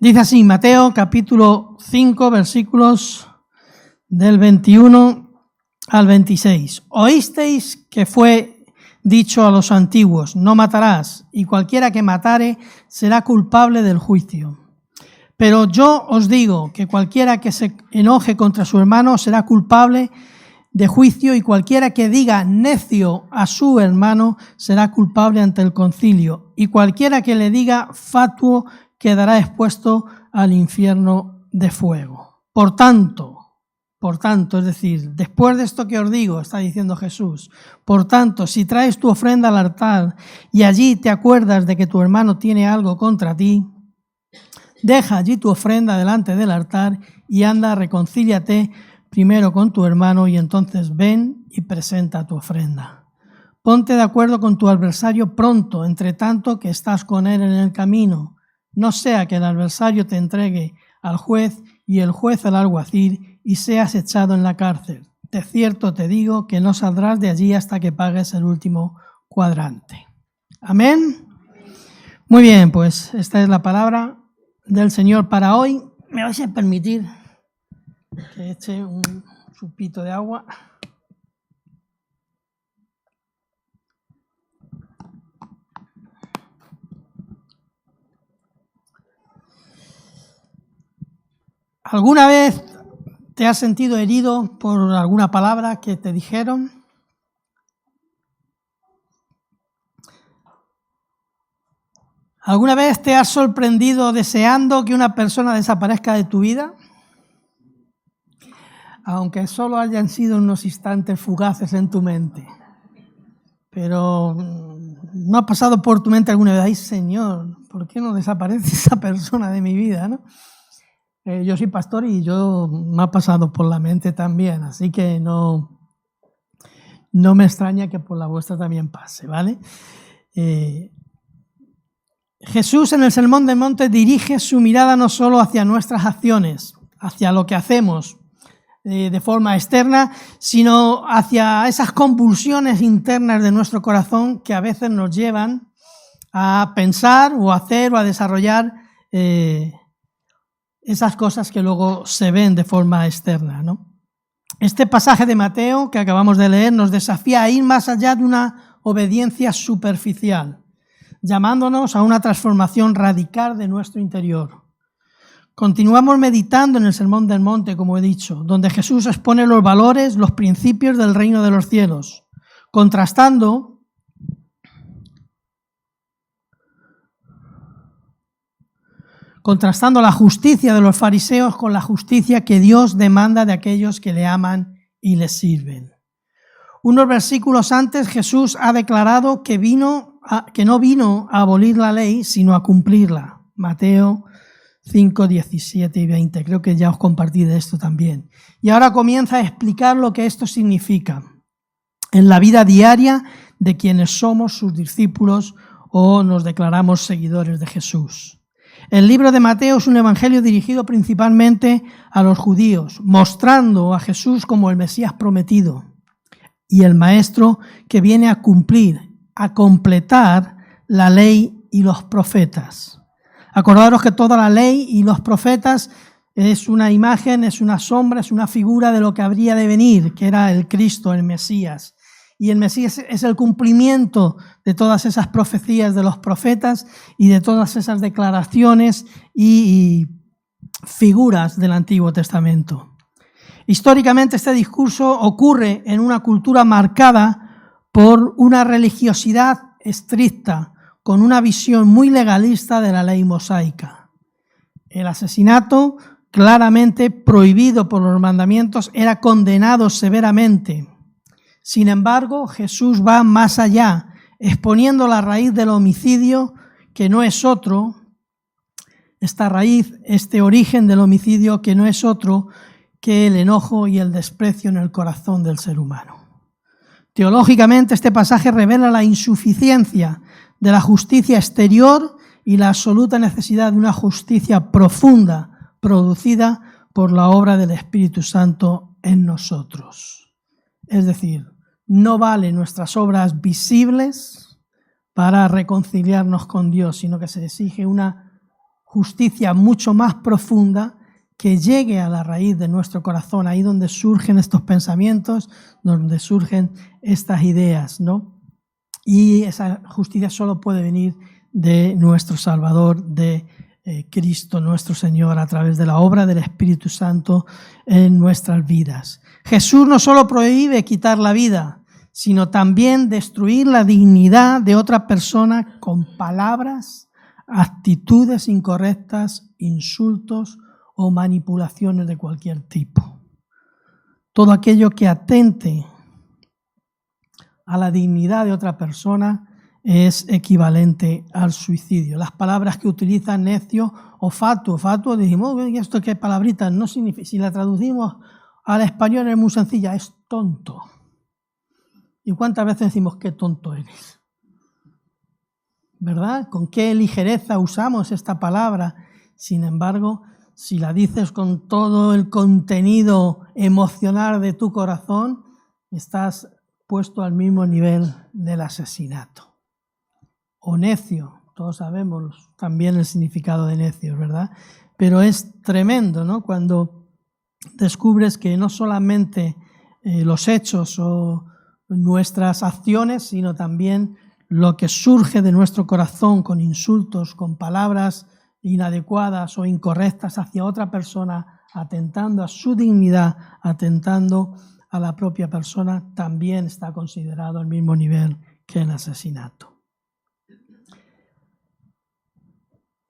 Dice así, Mateo capítulo 5, versículos del 21 al 26. Oísteis que fue dicho a los antiguos, no matarás, y cualquiera que matare será culpable del juicio. Pero yo os digo que cualquiera que se enoje contra su hermano será culpable de juicio, y cualquiera que diga necio a su hermano será culpable ante el concilio, y cualquiera que le diga fatuo quedará expuesto al infierno de fuego. Por tanto, es decir, después de esto que os digo, está diciendo Jesús, por tanto, si traes tu ofrenda al altar y allí te acuerdas de que tu hermano tiene algo contra ti, deja allí tu ofrenda delante del altar y anda, reconcíliate primero con tu hermano y entonces ven y presenta tu ofrenda. Ponte de acuerdo con tu adversario pronto, entre tanto que estás con él en el camino. No sea que el adversario te entregue al juez y el juez al alguacil y seas echado en la cárcel. De cierto te digo que no saldrás de allí hasta que pagues el último cuadrante. ¿Amén? Muy bien, pues esta es la palabra del Señor para hoy. Me vais a permitir que eche un chupito de agua. ¿Alguna vez te has sentido herido por alguna palabra que te dijeron? ¿Alguna vez te has sorprendido deseando que una persona desaparezca de tu vida? Aunque solo hayan sido unos instantes fugaces en tu mente. Pero ¿no ha pasado por tu mente alguna vez? ¡Ay, Señor! ¿Por qué no desaparece esa persona de mi vida, no? Yo soy pastor y me ha pasado por la mente también, así que no me extraña que por la vuestra también pase, ¿vale? Jesús en el Sermón del Monte dirige su mirada no solo hacia nuestras acciones, hacia lo que hacemos de forma externa, sino hacia esas convulsiones internas de nuestro corazón que a veces nos llevan a pensar o a hacer o a desarrollar esas cosas que luego se ven de forma externa, ¿no? Este pasaje de Mateo que acabamos de leer nos desafía a ir más allá de una obediencia superficial, llamándonos a una transformación radical de nuestro interior. Continuamos meditando en el Sermón del Monte, como he dicho, donde Jesús expone los valores, los principios del reino de los cielos, contrastando la justicia de los fariseos con la justicia que Dios demanda de aquellos que le aman y le sirven. Unos versículos antes Jesús ha declarado que no vino a abolir la ley, sino a cumplirla. Mateo 5, 17 y 20. Creo que ya os compartí de esto también. Y ahora comienza a explicar lo que esto significa en la vida diaria de quienes somos sus discípulos o nos declaramos seguidores de Jesús. El libro de Mateo es un evangelio dirigido principalmente a los judíos, mostrando a Jesús como el Mesías prometido y el Maestro que viene a cumplir, a completar la ley y los profetas. Acordaros que toda la ley y los profetas es una imagen, es una sombra, es una figura de lo que habría de venir, que era el Cristo, el Mesías. Y el Mesías es el cumplimiento de todas esas profecías de los profetas y de todas esas declaraciones y figuras del Antiguo Testamento. Históricamente este discurso ocurre en una cultura marcada por una religiosidad estricta, con una visión muy legalista de la ley mosaica. El asesinato, claramente prohibido por los mandamientos, era condenado severamente. Sin embargo, Jesús va más allá, exponiendo la raíz del homicidio, que no es otro, esta raíz, este origen del homicidio, que no es otro que el enojo y el desprecio en el corazón del ser humano. Teológicamente, este pasaje revela la insuficiencia de la justicia exterior y la absoluta necesidad de una justicia profunda, producida por la obra del Espíritu Santo en nosotros. Es decir, no valen nuestras obras visibles para reconciliarnos con Dios, sino que se exige una justicia mucho más profunda que llegue a la raíz de nuestro corazón, ahí donde surgen estos pensamientos, donde surgen estas ideas, ¿no? Y esa justicia solo puede venir de nuestro Salvador, de Cristo nuestro Señor, a través de la obra del Espíritu Santo en nuestras vidas. Jesús no solo prohíbe quitar la vida, sino también destruir la dignidad de otra persona con palabras, actitudes incorrectas, insultos o manipulaciones de cualquier tipo. Todo aquello que atente a la dignidad de otra persona es equivalente al suicidio. Las palabras que utilizan necio o fatuo, decimos, ¿y esto qué palabrita? No significa, si la traducimos al español es muy sencilla, es tonto. ¿Y cuántas veces decimos qué tonto eres? ¿Verdad? ¿Con qué ligereza usamos esta palabra? Sin embargo, si la dices con todo el contenido emocional de tu corazón, estás puesto al mismo nivel del asesinato. O necio, todos sabemos también el significado de necio, ¿verdad? Pero es tremendo, ¿no? Cuando descubres que no solamente los hechos o nuestras acciones, sino también lo que surge de nuestro corazón con insultos, con palabras inadecuadas o incorrectas hacia otra persona, atentando a su dignidad, atentando a la propia persona, también está considerado al mismo nivel que el asesinato.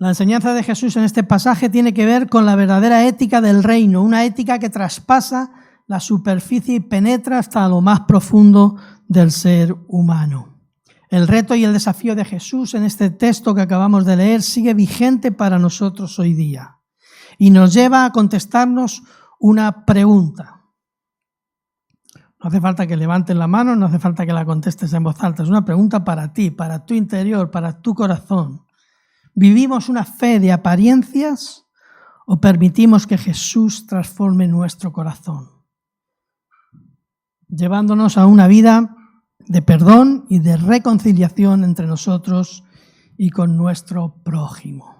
La enseñanza de Jesús en este pasaje tiene que ver con la verdadera ética del reino, una ética que traspasa la superficie y penetra hasta lo más profundo del ser humano. El reto y el desafío de Jesús en este texto que acabamos de leer sigue vigente para nosotros hoy día y nos lleva a contestarnos una pregunta. No hace falta que levantes la mano, no hace falta que la contestes en voz alta, es una pregunta para ti, para tu interior, para tu corazón. ¿Vivimos una fe de apariencias o permitimos que Jesús transforme nuestro corazón, llevándonos a una vida de perdón y de reconciliación entre nosotros y con nuestro prójimo?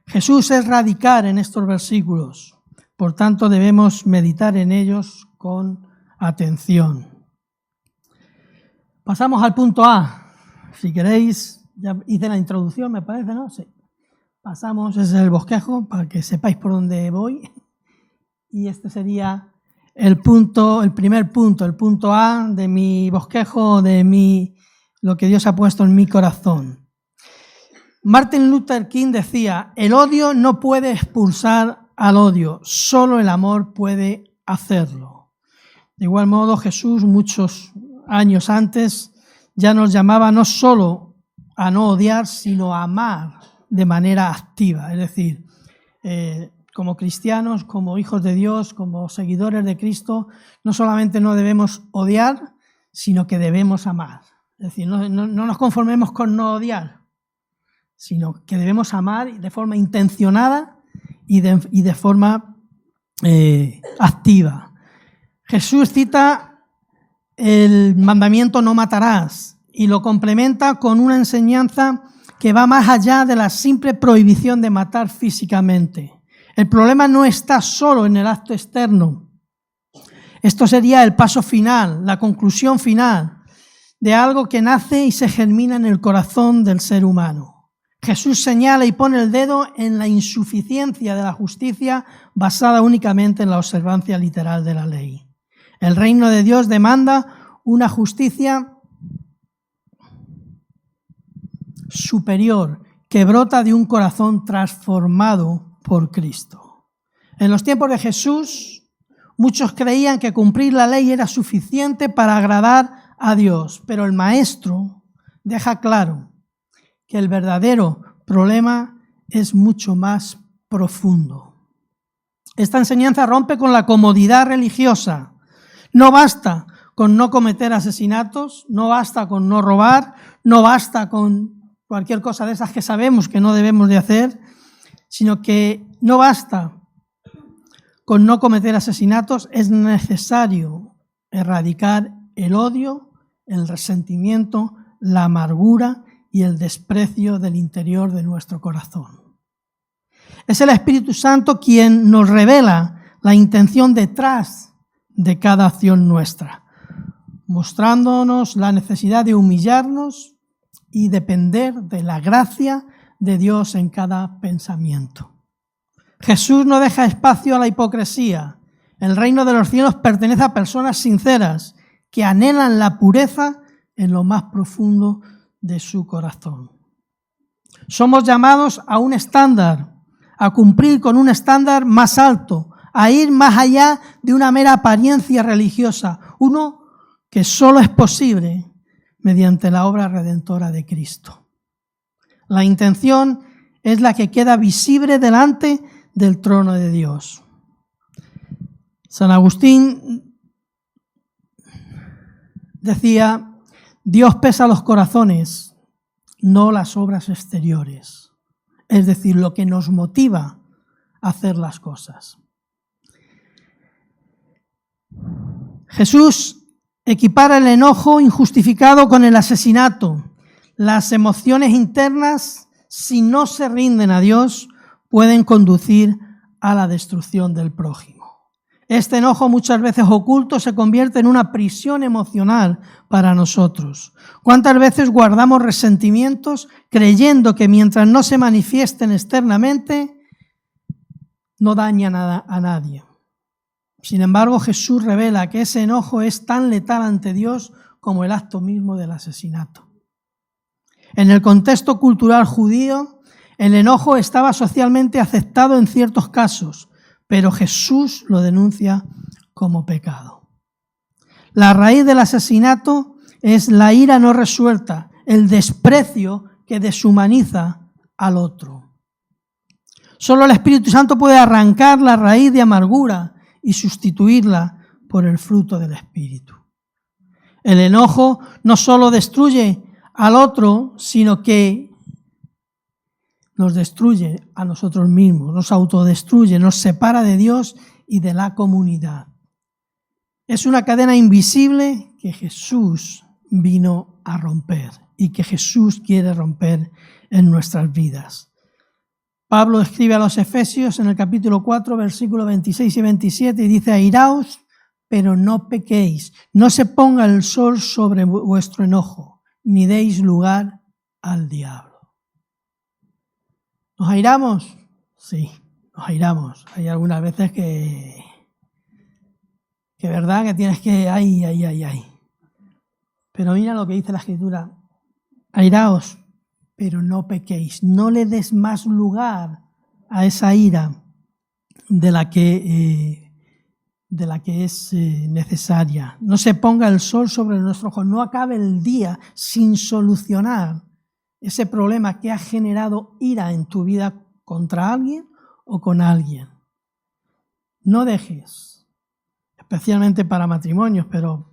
Jesús es radical en estos versículos, por tanto debemos meditar en ellos con atención. Pasamos al punto A. Si queréis, ya hice la introducción, me parece, ¿no? Sí. Pasamos, ese es el bosquejo, para que sepáis por dónde voy. Y este sería el primer punto, el punto A de mi bosquejo, lo que Dios ha puesto en mi corazón. Martin Luther King decía, el odio no puede expulsar al odio, solo el amor puede hacerlo. De igual modo, Jesús, muchos años antes, ya nos llamaba no solo a no odiar, sino a amar de manera activa. Es decir, como cristianos, como hijos de Dios, como seguidores de Cristo, no solamente no debemos odiar, sino que debemos amar. Es decir, no nos conformemos con no odiar, sino que debemos amar de forma intencionada y de forma activa. Jesús cita el mandamiento no matarás y lo complementa con una enseñanza que va más allá de la simple prohibición de matar físicamente. El problema no está solo en el acto externo. Esto sería el paso final, la conclusión final de algo que nace y se germina en el corazón del ser humano. Jesús señala y pone el dedo en la insuficiencia de la justicia basada únicamente en la observancia literal de la ley. El reino de Dios demanda una justicia superior que brota de un corazón transformado por Cristo. En los tiempos de Jesús, muchos creían que cumplir la ley era suficiente para agradar a Dios, pero el Maestro deja claro que el verdadero problema es mucho más profundo. Esta enseñanza rompe con la comodidad religiosa. No basta con no cometer asesinatos, no basta con no robar, no basta con cualquier cosa de esas que sabemos que no debemos de hacer, sino que no basta con no cometer asesinatos, es necesario erradicar el odio, el resentimiento, la amargura y el desprecio del interior de nuestro corazón. Es el Espíritu Santo quien nos revela la intención detrás de cada acción nuestra, mostrándonos la necesidad de humillarnos y depender de la gracia de Dios en cada pensamiento. Jesús no deja espacio a la hipocresía. El reino de los cielos pertenece a personas sinceras que anhelan la pureza en lo más profundo de su corazón. Somos llamados a un estándar, a cumplir con un estándar más alto, a ir más allá de una mera apariencia religiosa, uno que solo es posible mediante la obra redentora de Cristo. La intención es la que queda visible delante del trono de Dios. San Agustín decía: Dios pesa los corazones, no las obras exteriores, es decir, lo que nos motiva a hacer las cosas. Jesús equipara el enojo injustificado con el asesinato. Las emociones internas, si no se rinden a Dios, pueden conducir a la destrucción del prójimo. Este enojo, muchas veces oculto, se convierte en una prisión emocional para nosotros. ¿Cuántas veces guardamos resentimientos creyendo que mientras no se manifiesten externamente, no dañan a nadie? Sin embargo, Jesús revela que ese enojo es tan letal ante Dios como el acto mismo del asesinato. En el contexto cultural judío, el enojo estaba socialmente aceptado en ciertos casos, pero Jesús lo denuncia como pecado. La raíz del asesinato es la ira no resuelta, el desprecio que deshumaniza al otro. Solo el Espíritu Santo puede arrancar la raíz de amargura y sustituirla por el fruto del Espíritu. El enojo no solo destruye al otro, sino que nos destruye a nosotros mismos, nos autodestruye, nos separa de Dios y de la comunidad. Es una cadena invisible que Jesús vino a romper y que Jesús quiere romper en nuestras vidas. Pablo escribe a los Efesios en el capítulo 4, versículos 26 y 27 y dice: airaos, pero no pequéis, no se ponga el sol sobre vuestro enojo, ni deis lugar al diablo. ¿Nos airamos? Sí, nos airamos. Hay algunas veces que verdad que tienes que... Ay. Pero mira lo que dice la Escritura: airaos, pero no pequéis. No le des más lugar a esa ira de la que es necesaria. No se ponga el sol sobre nuestro ojo. No acabe el día sin solucionar ese problema que ha generado ira en tu vida contra alguien o con alguien. No dejes, especialmente para matrimonios, pero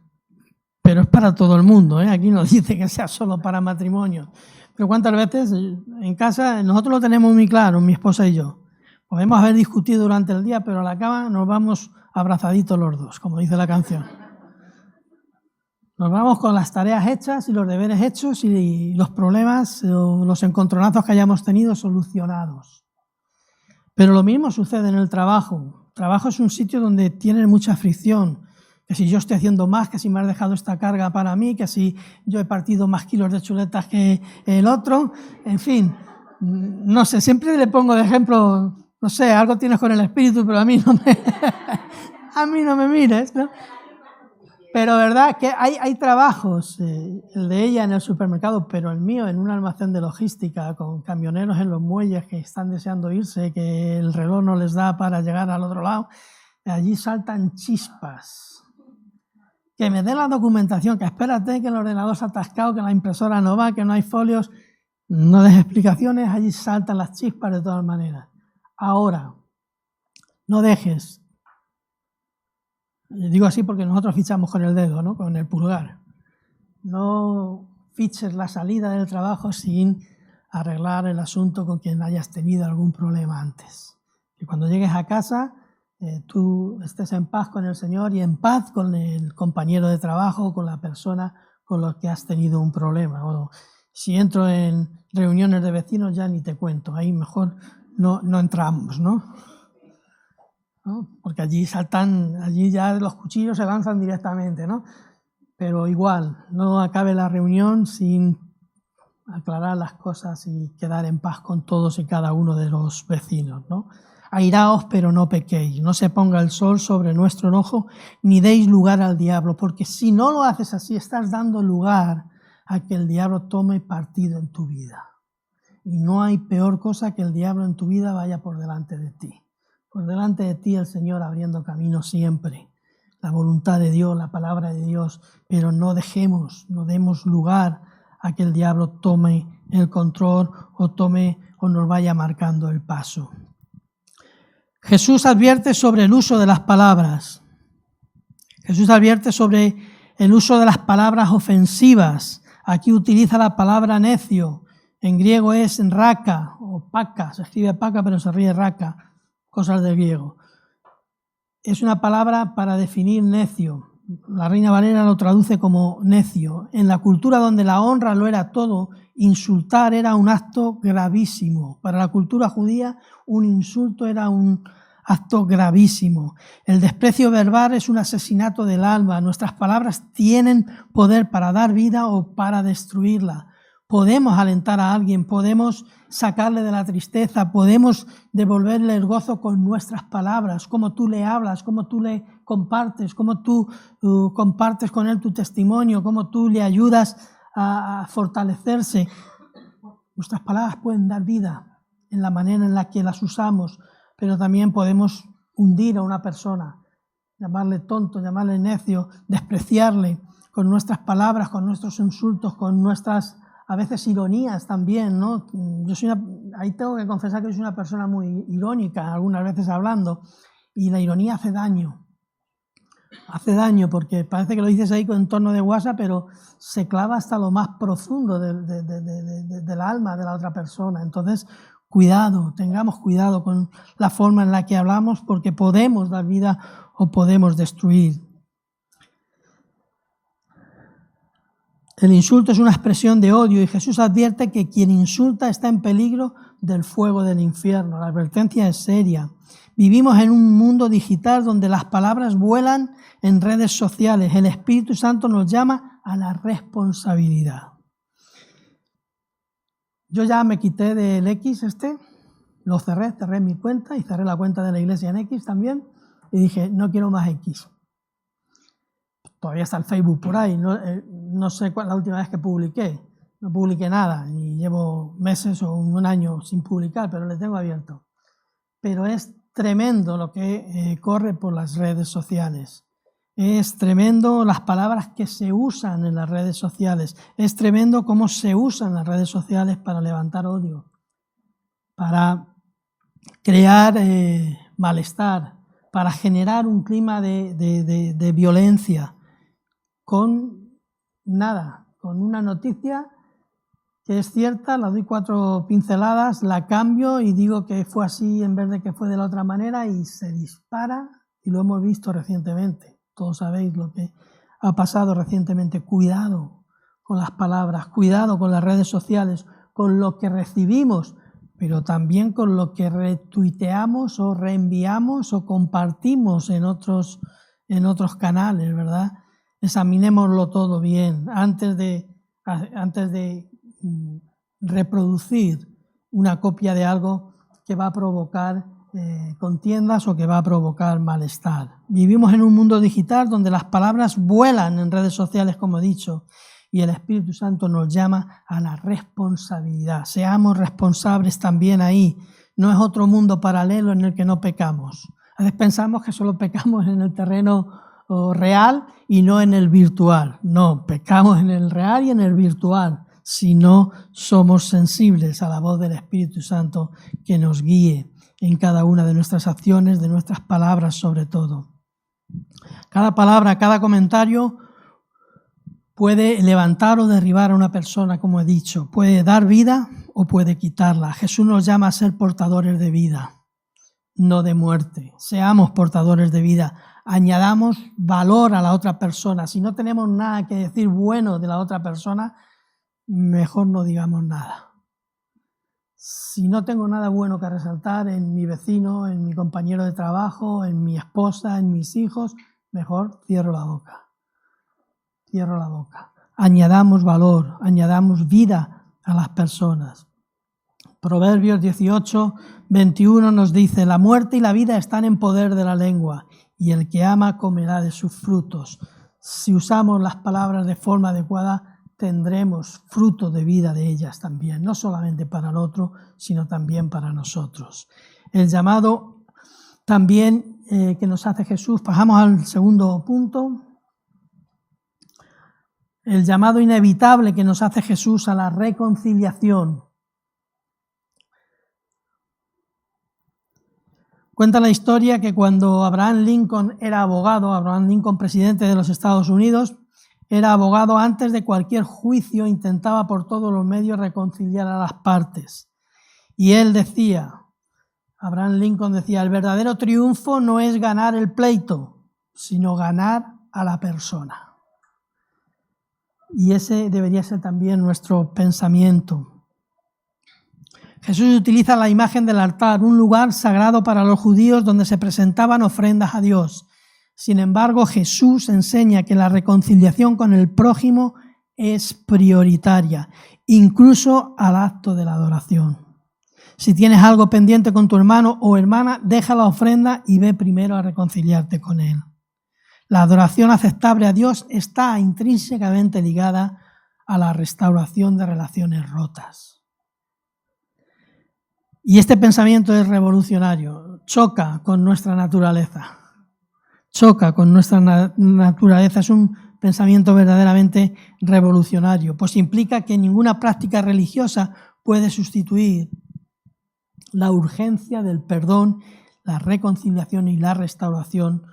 es para todo el mundo, ¿eh? Aquí no dice que sea solo para matrimonios. Pero cuántas veces en casa, nosotros lo tenemos muy claro, mi esposa y yo. Podemos haber discutido durante el día, pero a la cama nos vamos abrazaditos los dos, como dice la canción. Nos vamos con las tareas hechas y los deberes hechos y los problemas o los encontronazos que hayamos tenido solucionados. Pero lo mismo sucede en el trabajo. El trabajo es un sitio donde tienen mucha fricción. Que si yo estoy haciendo más, que si me has dejado esta carga para mí, que si yo he partido más kilos de chuletas que el otro. En fin, no sé, siempre le pongo de ejemplo, no sé, algo tienes con el espíritu, pero a mí no me mires, ¿no? Pero verdad que hay trabajos, el de ella en el supermercado, pero el mío en un almacén de logística, con camioneros en los muelles que están deseando irse, que el reloj no les da para llegar al otro lado, allí saltan chispas. Que me dé la documentación, que espérate que el ordenador se ha atascado, que la impresora no va, que no hay folios, no des explicaciones, allí saltan las chispas de todas maneras. Ahora, no dejes. Digo así porque nosotros fichamos con el dedo, ¿no? Con el pulgar. No fiches la salida del trabajo sin arreglar el asunto con quien hayas tenido algún problema antes. Que cuando llegues a casa tú estés en paz con el Señor y en paz con el compañero de trabajo o con la persona con la que has tenido un problema. O si entro en reuniones de vecinos ya ni te cuento, ahí mejor no entramos, ¿no? Porque allí ya los cuchillos se lanzan directamente, ¿no? Pero igual, no acabe la reunión sin aclarar las cosas y quedar en paz con todos y cada uno de los vecinos, ¿no? Airaos, pero no pequéis, no se ponga el sol sobre nuestro enojo, ni deis lugar al diablo, porque si no lo haces así, estás dando lugar a que el diablo tome partido en tu vida. Y no hay peor cosa que el diablo en tu vida vaya por delante de ti. Por delante de ti el Señor abriendo camino siempre. La voluntad de Dios, la palabra de Dios, pero no demos lugar a que el diablo tome el control o nos vaya marcando el paso. Jesús advierte sobre el uso de las palabras. Jesús advierte sobre el uso de las palabras ofensivas. Aquí utiliza la palabra necio. En griego es raka o paka. Se escribe paka pero se ríe raka. Cosas del griego. Es una palabra para definir necio. La Reina Valera lo traduce como necio. En la cultura donde la honra lo era todo, insultar era un acto gravísimo. Para la cultura judía, un insulto era un acto gravísimo. El desprecio verbal es un asesinato del alma. Nuestras palabras tienen poder para dar vida o para destruirla. Podemos alentar a alguien, podemos sacarle de la tristeza, podemos devolverle el gozo con nuestras palabras, como tú le hablas, como tú le compartes, como tú compartes con él tu testimonio, como tú le ayudas a fortalecerse. Nuestras palabras pueden dar vida en la manera en la que las usamos, pero también podemos hundir a una persona, llamarle tonto, llamarle necio, despreciarle con nuestras palabras, con nuestros insultos, con nuestras a veces ironías también, ¿no? Ahí tengo que confesar que soy una persona muy irónica, algunas veces hablando, y la ironía hace daño. Hace daño porque parece que lo dices ahí en tono de guasa, pero se clava hasta lo más profundo del alma de la otra persona. Entonces, cuidado, tengamos cuidado con la forma en la que hablamos porque podemos dar vida o podemos destruir. El insulto es una expresión de odio y Jesús advierte que quien insulta está en peligro del fuego del infierno. La advertencia es seria. Vivimos en un mundo digital donde las palabras vuelan en redes sociales. El Espíritu Santo nos llama a la responsabilidad. Yo ya me quité del X lo cerré mi cuenta y cerré la cuenta de la iglesia en X también y dije, no quiero más X. Todavía está el Facebook por ahí, no sé cuál es la última vez que publiqué. No publiqué nada y llevo meses o un año sin publicar, pero le tengo abierto. Pero es tremendo lo que corre por las redes sociales. Es tremendo las palabras que se usan en las redes sociales. Es tremendo cómo se usan las redes sociales para levantar odio, para crear malestar, para generar un clima de violencia. Con nada, con una noticia que es cierta, la doy 4 pinceladas, la cambio y digo que fue así en vez de que fue de la otra manera y se dispara y lo hemos visto recientemente. Todos sabéis lo que ha pasado recientemente. Cuidado con las palabras, cuidado con las redes sociales, con lo que recibimos, pero también con lo que retuiteamos o reenviamos o compartimos en otros canales, ¿verdad? Examinémoslo todo bien antes de reproducir una copia de algo que va a provocar contiendas o que va a provocar malestar. Vivimos en un mundo digital donde las palabras vuelan en redes sociales, como he dicho, y el Espíritu Santo nos llama a la responsabilidad. Seamos responsables también ahí. No es otro mundo paralelo en el que no pecamos. A veces pensamos que solo pecamos en el terreno real y no en el virtual. No, pecamos en el real y en el virtual si no somos sensibles a la voz del Espíritu Santo que nos guíe en cada una de nuestras acciones, de nuestras palabras sobre todo. Cada palabra, cada comentario puede levantar o derribar a una persona, como he dicho. Puede dar vida o puede quitarla. Jesús nos llama a ser portadores de vida, no de muerte. Seamos portadores de vida. Añadamos valor a la otra persona. Si no tenemos nada que decir bueno de la otra persona, mejor no digamos nada. Si no tengo nada bueno que resaltar en mi vecino, en mi compañero de trabajo, en mi esposa, en mis hijos, mejor cierro la boca. Cierro la boca. Añadamos valor, añadamos vida a las personas. Proverbios 18, 21 nos dice: la muerte y la vida están en poder de la lengua, y el que ama comerá de sus frutos. Si usamos las palabras de forma adecuada, tendremos fruto de vida de ellas también, no solamente para el otro, sino también para nosotros. El llamado también que nos hace Jesús, pasamos al segundo punto, el llamado inevitable que nos hace Jesús a la reconciliación. Cuenta la historia que cuando Abraham Lincoln era abogado, Abraham Lincoln, presidente de los Estados Unidos, era abogado antes de cualquier juicio, intentaba por todos los medios reconciliar a las partes. Y él decía, Abraham Lincoln decía, el verdadero triunfo no es ganar el pleito, sino ganar a la persona. Y ese debería ser también nuestro pensamiento. Jesús utiliza la imagen del altar, un lugar sagrado para los judíos donde se presentaban ofrendas a Dios. Sin embargo, Jesús enseña que la reconciliación con el prójimo es prioritaria, incluso al acto de la adoración. Si tienes algo pendiente con tu hermano o hermana, deja la ofrenda y ve primero a reconciliarte con él. La adoración aceptable a Dios está intrínsecamente ligada a la restauración de relaciones rotas. Y este pensamiento es revolucionario, choca con nuestra naturaleza. Choca con nuestra naturaleza, es un pensamiento verdaderamente revolucionario, pues implica que ninguna práctica religiosa puede sustituir la urgencia del perdón, la reconciliación y la restauración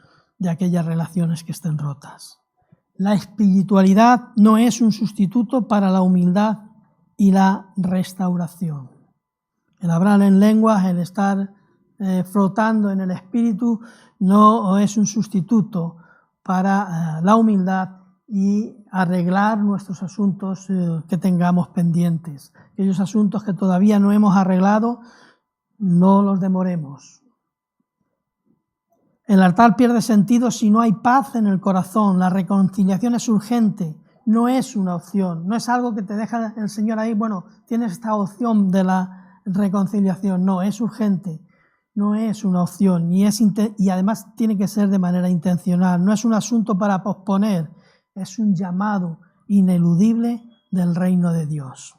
de aquellas relaciones que estén rotas. La espiritualidad no es un sustituto para la humildad y la restauración. El hablar en lenguas, el estar flotando en el espíritu, no es un sustituto para la humildad y arreglar nuestros asuntos que tengamos pendientes. Aquellos asuntos que todavía no hemos arreglado, no los demoremos. El altar pierde sentido si no hay paz en el corazón. La reconciliación es urgente, no es una opción, no es algo que te deja el Señor ahí, bueno, tienes esta opción de la reconciliación, no, es urgente. No es una opción y además tiene que ser de manera intencional. No es un asunto para posponer, es un llamado ineludible del reino de Dios.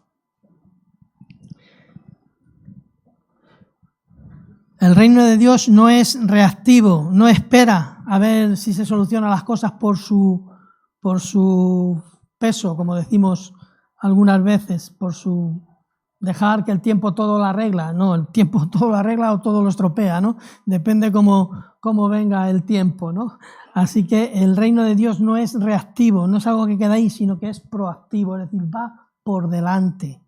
El reino de Dios no es reactivo, no espera a ver si se solucionan las cosas por su peso, como decimos algunas veces, por su dejar que el tiempo todo lo arregla. No, el tiempo todo lo arregla o todo lo estropea, ¿no? Depende cómo venga el tiempo, ¿no? Así que el reino de Dios no es reactivo, no es algo que queda ahí, sino que es proactivo, es decir, va por delante.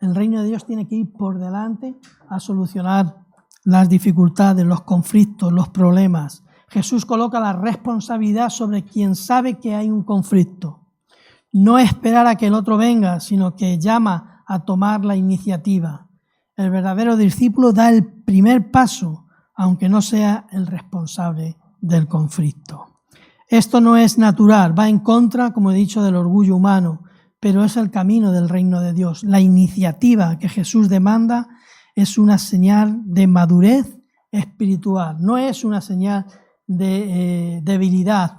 El reino de Dios tiene que ir por delante a solucionar las dificultades, los conflictos, los problemas. Jesús coloca la responsabilidad sobre quien sabe que hay un conflicto. No esperar a que el otro venga, sino que llama a tomar la iniciativa. El verdadero discípulo da el primer paso, aunque no sea el responsable del conflicto. Esto no es natural, va en contra, como he dicho, del orgullo humano, pero es el camino del reino de Dios. La iniciativa que Jesús demanda es una señal de madurez espiritual, no es una señal de debilidad.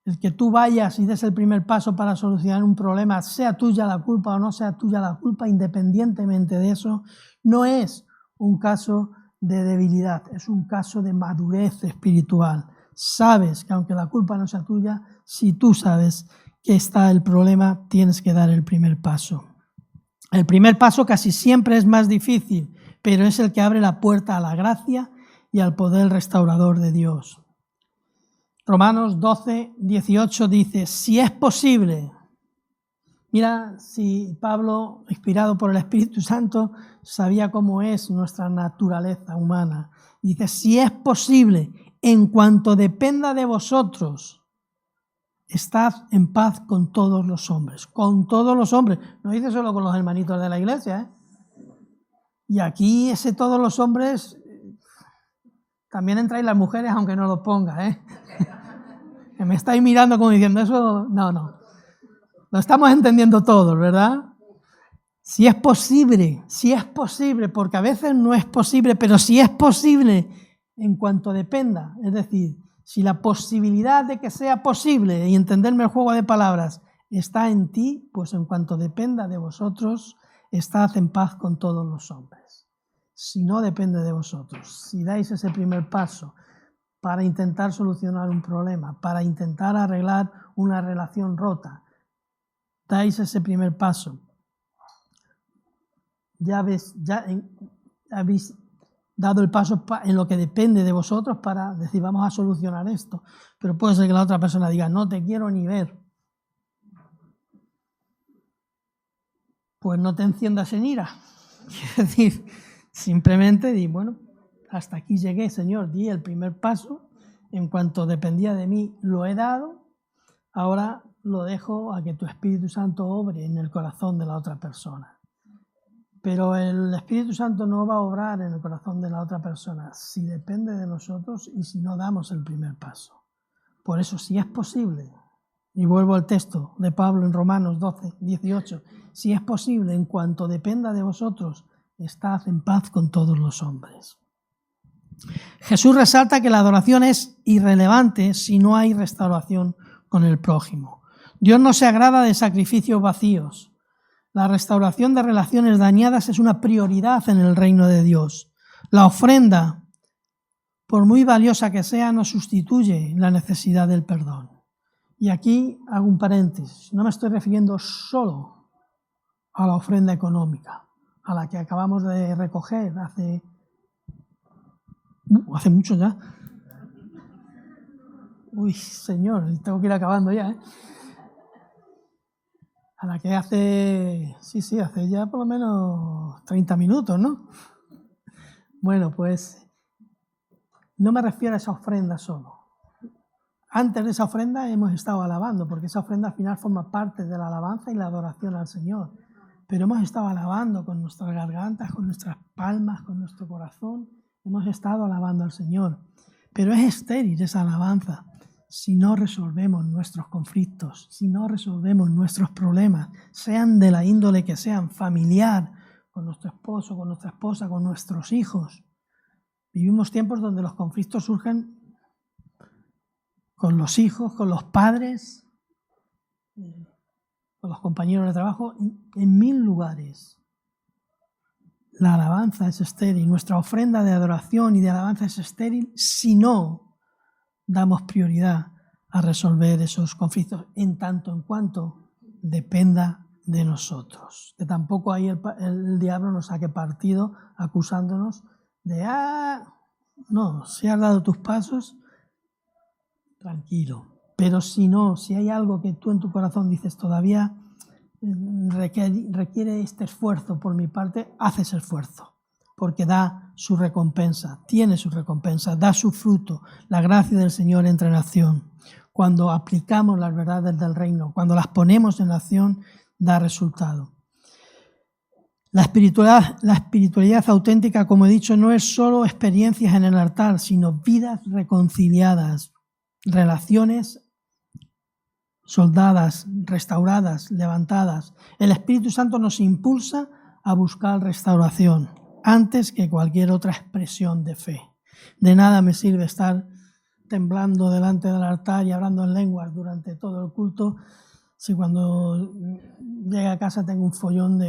El que tú vayas y des el primer paso para solucionar un problema, sea tuya la culpa o no sea tuya la culpa, independientemente de eso, no es un caso de debilidad, es un caso de madurez espiritual. Sabes que aunque la culpa no sea tuya, si tú sabes que está el problema, tienes que dar el primer paso. El primer paso casi siempre es más difícil, pero es el que abre la puerta a la gracia y al poder restaurador de Dios. Romanos 12, 18 dice, si es posible, mira si Pablo, inspirado por el Espíritu Santo, sabía cómo es nuestra naturaleza humana. Dice, si es posible, en cuanto dependa de vosotros, estad en paz con todos los hombres. Con todos los hombres. No dice solo con los hermanitos de la iglesia, ¿eh? Y aquí ese todos los hombres, también entráis las mujeres aunque no lo ponga, ¿eh? Que me estáis mirando como diciendo eso, no. Lo estamos entendiendo todos, ¿verdad? Si es posible, porque a veces no es posible, pero si es posible en cuanto dependa, es decir, si la posibilidad de que sea posible, y entenderme el juego de palabras, está en ti, pues en cuanto dependa de vosotros, estad en paz con todos los hombres. Si no depende de vosotros, si dais ese primer paso para intentar solucionar un problema, para intentar arreglar una relación rota, dais ese primer paso, ya habéis dado el paso en lo que depende de vosotros para decir vamos a solucionar esto, pero puede ser que la otra persona diga no te quiero ni ver, pues no te enciendas en ira, quiero decir, simplemente di bueno, hasta aquí llegué, Señor, di el primer paso, en cuanto dependía de mí lo he dado, ahora lo dejo a que tu Espíritu Santo obre en el corazón de la otra persona. Pero el Espíritu Santo no va a obrar en el corazón de la otra persona si depende de nosotros y si no damos el primer paso. Por eso, si es posible, y vuelvo al texto de Pablo en Romanos 12, 18, si es posible, en cuanto dependa de vosotros, estad en paz con todos los hombres. Jesús resalta que la adoración es irrelevante si no hay restauración con el prójimo. Dios no se agrada de sacrificios vacíos. La restauración de relaciones dañadas es una prioridad en el reino de Dios. La ofrenda, por muy valiosa que sea, no sustituye la necesidad del perdón. Y aquí hago un paréntesis. No me estoy refiriendo solo a la ofrenda económica, a la que acabamos de recoger hace mucho ya. Uy, Señor, tengo que ir acabando ya, ¿eh? A la que hace ya por lo menos 30 minutos, ¿no? Bueno, pues no me refiero a esa ofrenda solo. Antes de esa ofrenda hemos estado alabando, porque esa ofrenda al final forma parte de la alabanza y la adoración al Señor. Pero hemos estado alabando con nuestras gargantas, con nuestras palmas, con nuestro corazón. Hemos estado alabando al Señor. Pero es estéril esa alabanza si no resolvemos nuestros conflictos, si no resolvemos nuestros problemas, sean de la índole que sean, familiar, con nuestro esposo, con nuestra esposa, con nuestros hijos. Vivimos tiempos donde los conflictos surgen con los hijos, con los padres, con los compañeros de trabajo, en mil lugares. La alabanza es estéril, nuestra ofrenda de adoración y de alabanza es estéril si no damos prioridad a resolver esos conflictos en tanto en cuanto dependa de nosotros. Que tampoco ahí el diablo nos saque partido acusándonos de no, si has dado tus pasos, tranquilo. Pero si no, si hay algo que tú en tu corazón dices todavía requiere este esfuerzo por mi parte, haz ese esfuerzo. Porque da su recompensa, tiene su recompensa, da su fruto. La gracia del Señor entra en acción. Cuando aplicamos las verdades del reino, cuando las ponemos en acción, da resultado. La espiritualidad auténtica, como he dicho, no es solo experiencias en el altar, sino vidas reconciliadas, relaciones soldadas, restauradas, levantadas. El Espíritu Santo nos impulsa a buscar restauración antes que cualquier otra expresión de fe. De nada me sirve estar temblando delante del altar y hablando en lenguas durante todo el culto si cuando llegue a casa tengo un follón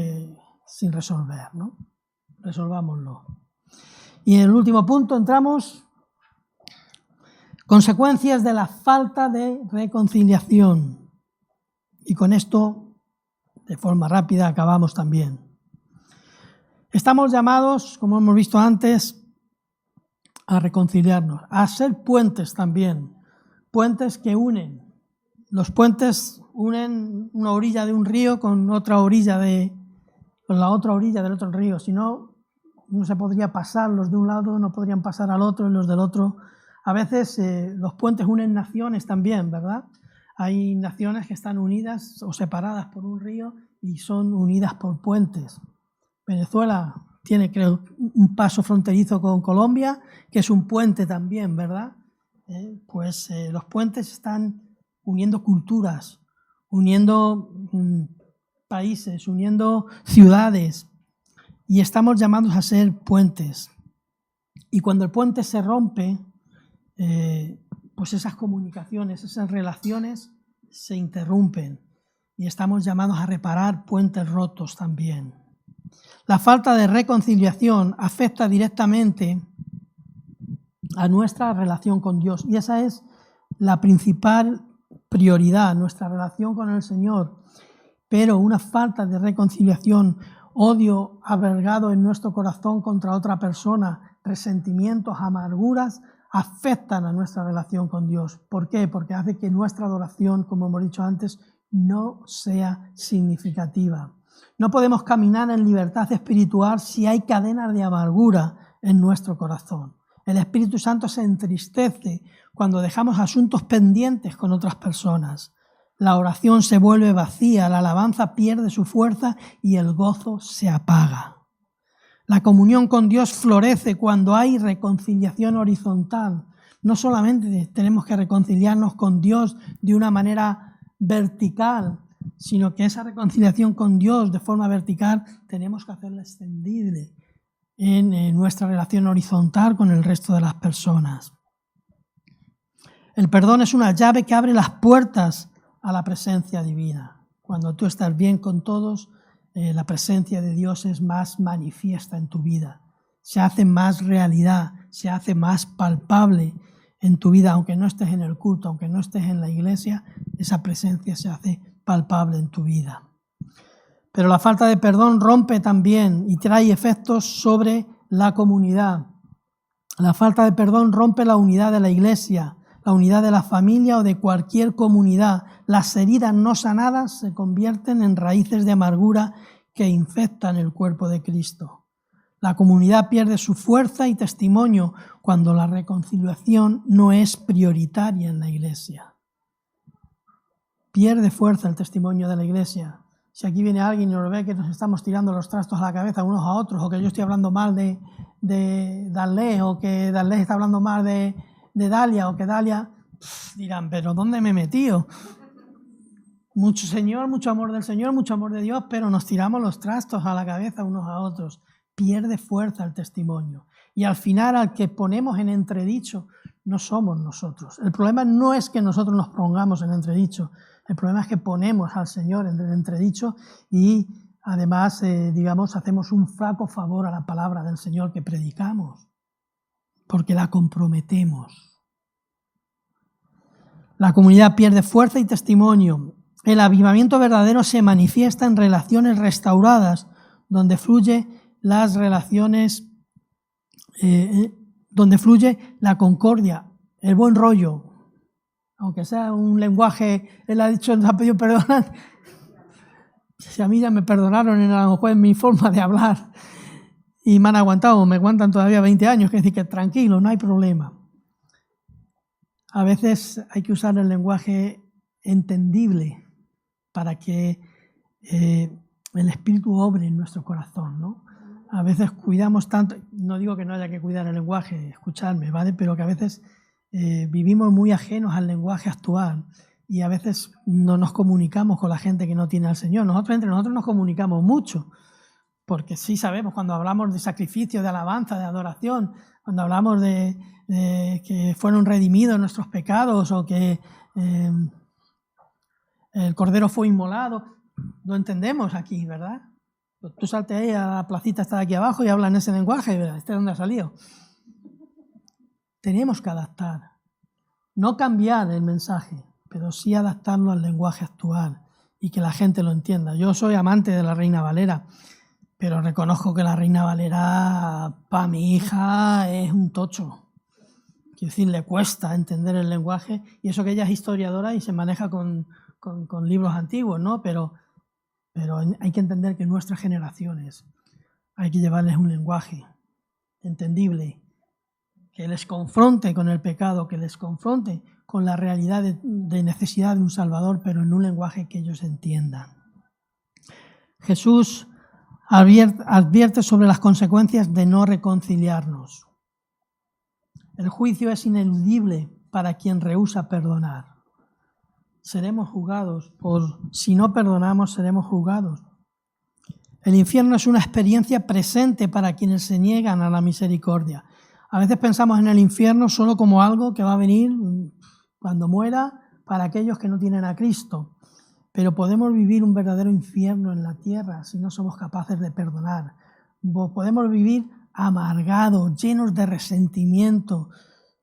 sin resolver, ¿no? Resolvámoslo. Y en el último punto entramos, consecuencias de la falta de reconciliación. Y con esto, de forma rápida, acabamos también. Estamos llamados, como hemos visto antes, a reconciliarnos, a ser puentes también, puentes que unen. Los puentes unen una orilla de un río con la otra orilla del otro río, si no, no se podría pasar, los de un lado no podrían pasar al otro y los del otro. A veces los puentes unen naciones también, ¿verdad? Hay naciones que están unidas o separadas por un río y son unidas por puentes. Venezuela tiene, creo, un paso fronterizo con Colombia, que es un puente también, ¿verdad? Los puentes están uniendo culturas, uniendo países, uniendo ciudades, y estamos llamados a ser puentes. Y cuando el puente se rompe, pues esas comunicaciones, esas relaciones se interrumpen, y estamos llamados a reparar puentes rotos también. La falta de reconciliación afecta directamente a nuestra relación con Dios, y esa es la principal prioridad, nuestra relación con el Señor. Pero una falta de reconciliación, odio albergado en nuestro corazón contra otra persona, resentimientos, amarguras, afectan a nuestra relación con Dios. ¿Por qué? Porque hace que nuestra adoración, como hemos dicho antes, no sea significativa. No podemos caminar en libertad espiritual si hay cadenas de amargura en nuestro corazón. El Espíritu Santo se entristece cuando dejamos asuntos pendientes con otras personas. La oración se vuelve vacía, la alabanza pierde su fuerza y el gozo se apaga. La comunión con Dios florece cuando hay reconciliación horizontal. No solamente tenemos que reconciliarnos con Dios de una manera vertical, sino que esa reconciliación con Dios de forma vertical tenemos que hacerla extendible en nuestra relación horizontal con el resto de las personas. El perdón es una llave que abre las puertas a la presencia divina. Cuando tú estás bien con todos, la presencia de Dios es más manifiesta en tu vida, se hace más realidad, se hace más palpable en tu vida, aunque no estés en el culto, aunque no estés en la iglesia, esa presencia se hace palpable en tu vida. Pero la falta de perdón rompe también y trae efectos sobre la comunidad. La falta de perdón rompe la unidad de la iglesia, la unidad de la familia o de cualquier comunidad. Las heridas no sanadas se convierten en raíces de amargura que infectan el cuerpo de Cristo. La comunidad pierde su fuerza y testimonio cuando la reconciliación no es prioritaria en la iglesia. Pierde fuerza el testimonio de la iglesia. Si aquí viene alguien y nos ve que nos estamos tirando los trastos a la cabeza unos a otros, o que yo estoy hablando mal de Darlé, o que Darlé está hablando mal de Dalia, o que Dalia, dirán, pero ¿dónde me he metido? Mucho Señor, mucho amor del Señor, mucho amor de Dios, pero nos tiramos los trastos a la cabeza unos a otros. Pierde fuerza el testimonio. Y al final, al que ponemos en entredicho, no somos nosotros. El problema no es que nosotros nos pongamos en entredicho, el problema es que ponemos al Señor en entredicho y además, hacemos un flaco favor a la palabra del Señor que predicamos, porque la comprometemos. La comunidad pierde fuerza y testimonio. El avivamiento verdadero se manifiesta en relaciones restauradas, donde fluye las relaciones, donde fluye la concordia, el buen rollo. Aunque sea un lenguaje, él ha dicho, nos ha pedido perdón. Si a mí ya me perdonaron a lo mejor en mi forma de hablar y me han aguantado, me aguantan todavía 20 años, que decir que tranquilo, no hay problema. A veces hay que usar el lenguaje entendible para que el Espíritu obre en nuestro corazón, ¿no? A veces cuidamos tanto, no digo que no haya que cuidar el lenguaje, escucharme, ¿vale? Pero que a veces vivimos muy ajenos al lenguaje actual y a veces no nos comunicamos con la gente que no tiene al Señor. Nosotros entre nosotros nos comunicamos mucho, porque sí sabemos cuando hablamos de sacrificio, de alabanza, de adoración, cuando hablamos de que fueron redimidos nuestros pecados o que el Cordero fue inmolado, lo entendemos aquí, ¿verdad? Tú salte ahí a la placita esta de aquí abajo y habla en ese lenguaje, ¿verdad? ¿Este es donde ha salido? Tenemos que adaptar, no cambiar el mensaje, pero sí adaptarlo al lenguaje actual y que la gente lo entienda. Yo soy amante de la Reina Valera, pero reconozco que la Reina Valera para mi hija es un tocho. Quiero decir, le cuesta entender el lenguaje, y eso que ella es historiadora y se maneja con libros antiguos, ¿no? Pero hay que entender que nuestras generaciones hay que llevarles un lenguaje entendible, que les confronte con el pecado, que les confronte con la realidad de necesidad de un Salvador, pero en un lenguaje que ellos entiendan. Jesús advierte sobre las consecuencias de no reconciliarnos. El juicio es ineludible para quien rehúsa perdonar. Seremos juzgados si no perdonamos, seremos juzgados. El infierno es una experiencia presente para quienes se niegan a la misericordia. A veces pensamos en el infierno solo como algo que va a venir cuando muera para aquellos que no tienen a Cristo. Pero podemos vivir un verdadero infierno en la tierra si no somos capaces de perdonar. Podemos vivir amargados, llenos de resentimiento.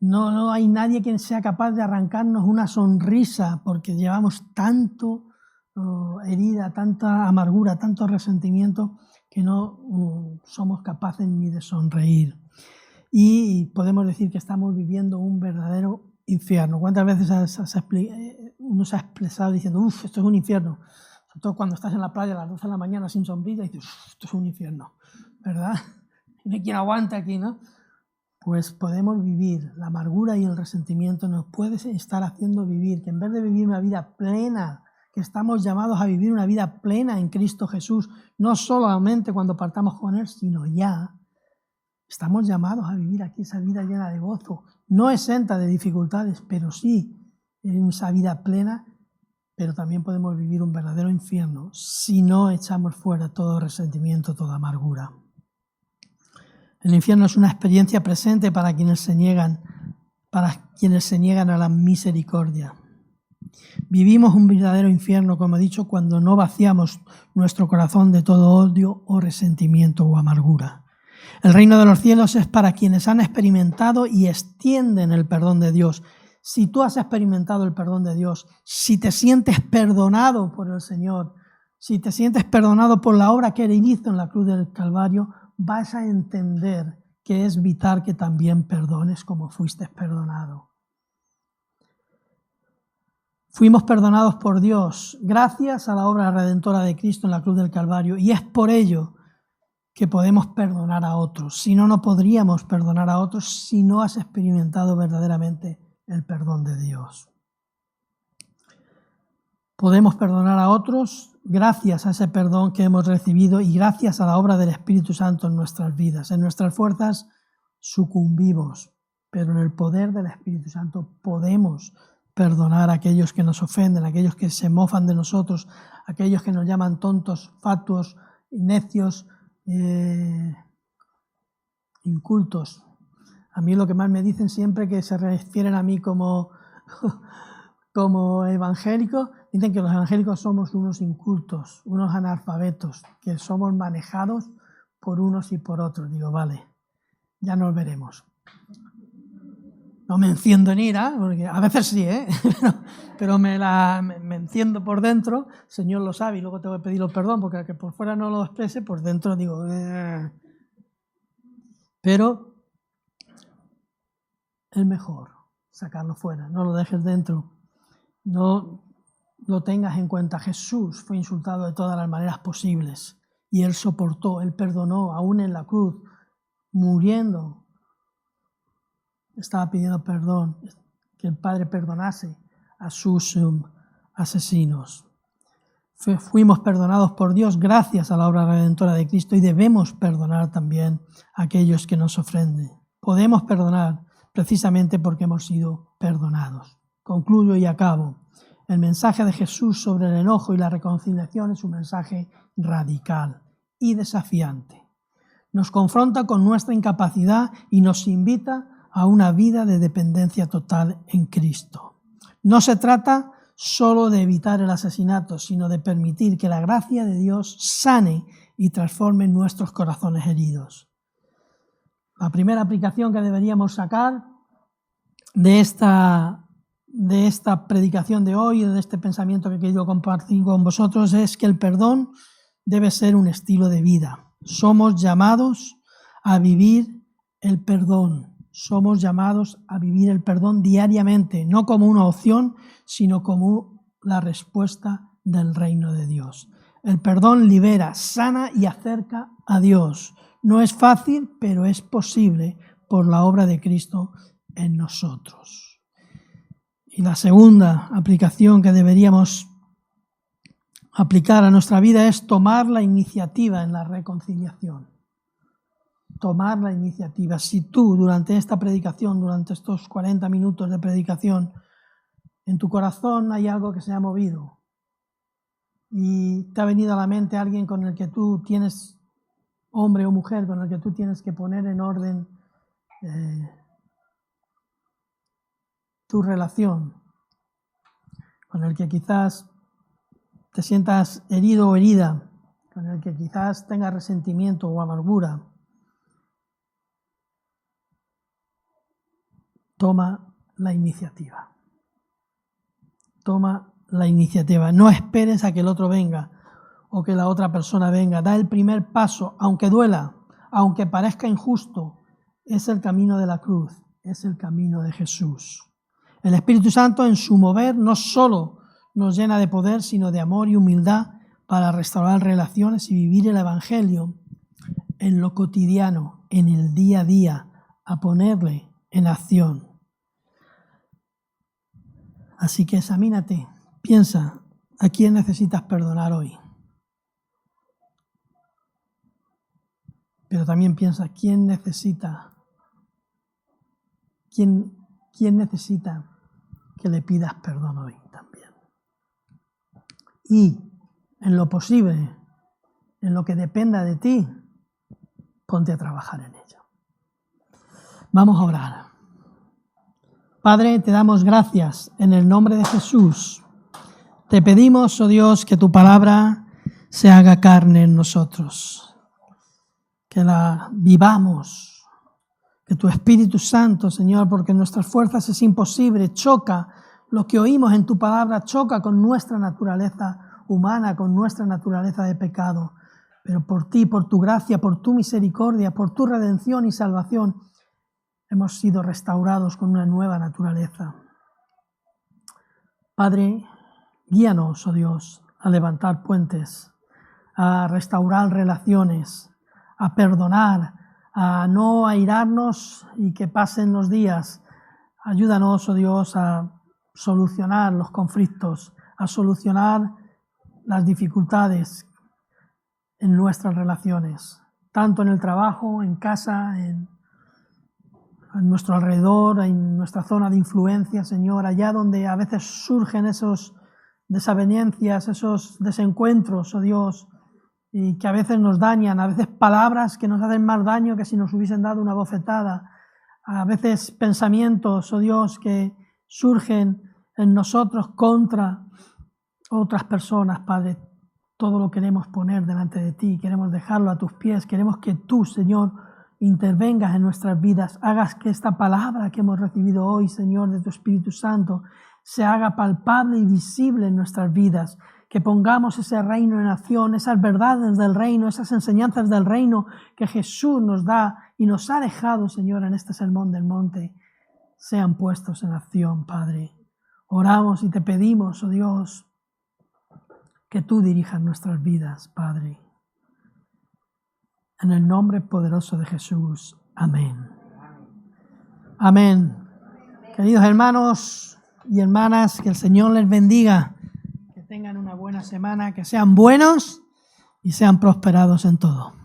No hay nadie que sea capaz de arrancarnos una sonrisa porque llevamos tanto herida, tanta amargura, tanto resentimiento que no somos capaces ni de sonreír. Y podemos decir que estamos viviendo un verdadero infierno. ¿Cuántas veces uno se ha expresado diciendo, esto es un infierno? Sobre todo cuando estás en la playa a las 12 de la mañana sin sombrilla y dices, esto es un infierno, ¿verdad? Y no hay quien aguante aquí, ¿no? Pues podemos vivir, la amargura y el resentimiento nos puede estar haciendo vivir, que en vez de vivir una vida plena, que estamos llamados a vivir una vida plena en Cristo Jesús, no solamente cuando partamos con Él, sino ya. Estamos llamados a vivir aquí esa vida llena de gozo, no exenta de dificultades, pero sí en esa vida plena, pero también podemos vivir un verdadero infierno si no echamos fuera todo resentimiento, toda amargura. El infierno es una experiencia presente para quienes se niegan a la misericordia. Vivimos un verdadero infierno, como he dicho, cuando no vaciamos nuestro corazón de todo odio o resentimiento o amargura. El reino de los cielos es para quienes han experimentado y extienden el perdón de Dios. Si tú has experimentado el perdón de Dios, si te sientes perdonado por el Señor, si te sientes perdonado por la obra que Él hizo en la cruz del Calvario, vas a entender que es vital que también perdones como fuiste perdonado. Fuimos perdonados por Dios gracias a la obra redentora de Cristo en la cruz del Calvario y es por ello que podemos perdonar a otros. Si no, no podríamos perdonar a otros si no has experimentado verdaderamente el perdón de Dios. Podemos perdonar a otros gracias a ese perdón que hemos recibido y gracias a la obra del Espíritu Santo en nuestras vidas. En nuestras fuerzas sucumbimos, pero en el poder del Espíritu Santo podemos perdonar a aquellos que nos ofenden, a aquellos que se mofan de nosotros, a aquellos que nos llaman tontos, fatuos, necios, incultos. A mí lo que más me dicen siempre que se refieren a mí como evangélico, dicen que los evangélicos somos unos incultos, unos analfabetos, que somos manejados por unos y por otros. Digo, vale, ya nos veremos. No me enciendo en ira, porque a veces sí, pero me enciendo por dentro, el Señor lo sabe y luego tengo que pedirle perdón, porque aunque por fuera no lo exprese, por dentro digo... Pero es mejor sacarlo fuera, no lo dejes dentro, no lo tengas en cuenta. Jesús fue insultado de todas las maneras posibles y Él soportó, Él perdonó, aún en la cruz, muriendo. Estaba pidiendo perdón, que el Padre perdonase a sus asesinos. Fuimos perdonados por Dios gracias a la obra redentora de Cristo y debemos perdonar también a aquellos que nos ofenden. Podemos perdonar precisamente porque hemos sido perdonados. Concluyo y acabo. El mensaje de Jesús sobre el enojo y la reconciliación es un mensaje radical y desafiante. Nos confronta con nuestra incapacidad y nos invita a una vida de dependencia total en Cristo. No se trata solo de evitar el asesinato, sino de permitir que la gracia de Dios sane y transforme nuestros corazones heridos. La primera aplicación que deberíamos sacar de esta predicación de hoy, de este pensamiento que he querido compartir con vosotros, es que el perdón debe ser un estilo de vida. Somos llamados a vivir el perdón. Somos llamados a vivir el perdón diariamente, no como una opción, sino como la respuesta del reino de Dios. El perdón libera, sana y acerca a Dios. No es fácil, pero es posible por la obra de Cristo en nosotros. Y la segunda aplicación que deberíamos aplicar a nuestra vida es tomar la iniciativa en la reconciliación. Tomar la iniciativa. Si tú durante esta predicación, durante estos 40 minutos de predicación, en tu corazón hay algo que se ha movido y te ha venido a la mente alguien con el que tú tienes, hombre o mujer, con el que tú tienes que poner en orden tu relación, con el que quizás te sientas herido o herida, con el que quizás tengas resentimiento o amargura, toma la iniciativa. Toma la iniciativa. No esperes a que el otro venga o que la otra persona venga. Da el primer paso, aunque duela, aunque parezca injusto. Es el camino de la cruz, es el camino de Jesús. El Espíritu Santo en su mover no solo nos llena de poder, sino de amor y humildad para restaurar relaciones y vivir el Evangelio en lo cotidiano, en el día a día, a ponerle en acción. Así que examínate, piensa a quién necesitas perdonar hoy. Pero también piensa quién necesita que le pidas perdón hoy también. Y en lo posible, en lo que dependa de ti, ponte a trabajar en ello. Vamos a orar. Padre, te damos gracias en el nombre de Jesús. Te pedimos, oh Dios, que tu palabra se haga carne en nosotros, que la vivamos, que tu Espíritu Santo, Señor, porque en nuestras fuerzas es imposible, choca lo que oímos en tu palabra, choca con nuestra naturaleza humana, con nuestra naturaleza de pecado. Pero por ti, por tu gracia, por tu misericordia, por tu redención y salvación, hemos sido restaurados con una nueva naturaleza. Padre, guíanos, oh Dios, a levantar puentes, a restaurar relaciones, a perdonar, a no airarnos y que pasen los días. Ayúdanos, oh Dios, a solucionar los conflictos, a solucionar las dificultades en nuestras relaciones, tanto en el trabajo, en casa, a nuestro alrededor, en nuestra zona de influencia, Señor, allá donde a veces surgen esas desavenencias, esos desencuentros, oh Dios, y que a veces nos dañan, a veces palabras que nos hacen más daño que si nos hubiesen dado una bofetada, a veces pensamientos, oh Dios, que surgen en nosotros contra otras personas, Padre. Todo lo queremos poner delante de ti, queremos dejarlo a tus pies, queremos que tú, Señor, intervengas en nuestras vidas, hagas que esta palabra que hemos recibido hoy, Señor, de tu Espíritu Santo, se haga palpable y visible en nuestras vidas, que pongamos ese reino en acción, esas verdades del reino, esas enseñanzas del reino que Jesús nos da y nos ha dejado, Señor, en este sermón del monte, sean puestos en acción, Padre. Oramos y te pedimos, oh Dios, que tú dirijas nuestras vidas, Padre. En el nombre poderoso de Jesús. Amén. Amén. Queridos hermanos y hermanas, que el Señor les bendiga, que tengan una buena semana, que sean buenos y sean prosperados en todo.